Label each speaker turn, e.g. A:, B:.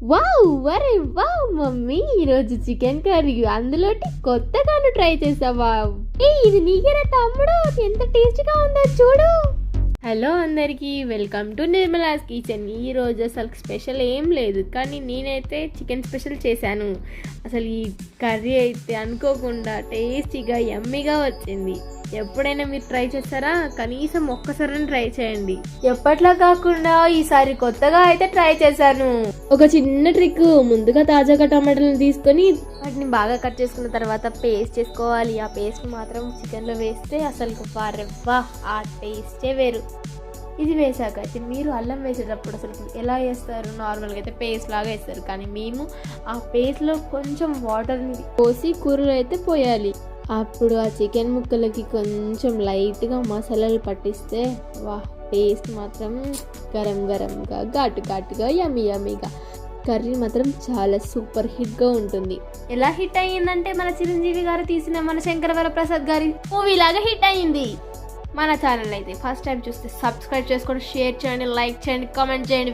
A: అరే wow mummy, ఈరోజు chicken curry, అందులోటి కొత్తగాను try చేసావా? ఇది నీకేనా తమ్ముడు? ఎంత టేస్టీగా ఉందో చూడు. హలో అందరికీ, వెల్కమ్ టు నిర్మలాస్ కిచెన్. ఈరోజు అసలు స్పెషల్ ఏం లేదు, కానీ నేనైతే చికెన్ స్పెషల్ చేశాను. అసలు ఈ కర్రీ అయితే అనుకోకుండా టేస్టీగా యమ్మీగా వచ్చింది. ఎప్పుడైనా మీరు ట్రై చేస్తారా? కనీసం ఒక్కసారి ట్రై చేయండి. ఎప్పట్లా కాకుండా ఈసారి కొత్తగా అయితే ట్రై చేశాను. ఒక చిన్న ట్రిక్, ముందుగా తాజాగా టమాటాలను తీసుకొని వాటిని బాగా కట్ చేసుకున్న తర్వాత పేస్ట్ చేసుకోవాలి. ఆ పేస్ట్ మాత్రం చికెన్లో వేస్తే అసలు వారెవ్వా, ఆ టేస్టే వేరు. ఇది వేసాక అయితే మీరు అల్లం వేసేటప్పుడు అసలు ఎలా వేస్తారు? నార్మల్గా అయితే పేస్ట్ లాగా వేస్తారు, కానీ మేము ఆ పేస్ట్లో కొంచెం వాటర్ని పోసి కూరలో అయితే పోయాలి. అప్పుడు ఆ చికెన్ ముక్కలకి కొంచెం లైట్గా మసాలాలు పట్టిస్తే టేస్ట్ మాత్రం గరం గరంగా ఘాటుగా యమ్మీగా కర్రీ మాత్రం చాలా సూపర్ హిట్గా ఉంటుంది. ఎలా హిట్ అయ్యిందంటే మన చిరంజీవి గారు తీసిన మన శంకరవరప్రసాద్ గారి మూవీ లాగా హిట్ అయ్యింది. మన ఛానల్ అయితే ఫస్ట్ టైం చూస్తే సబ్స్క్రైబ్ చేసుకోండి, షేర్ చేయండి, లైక్ చేయండి, కామెంట్ చేయండి.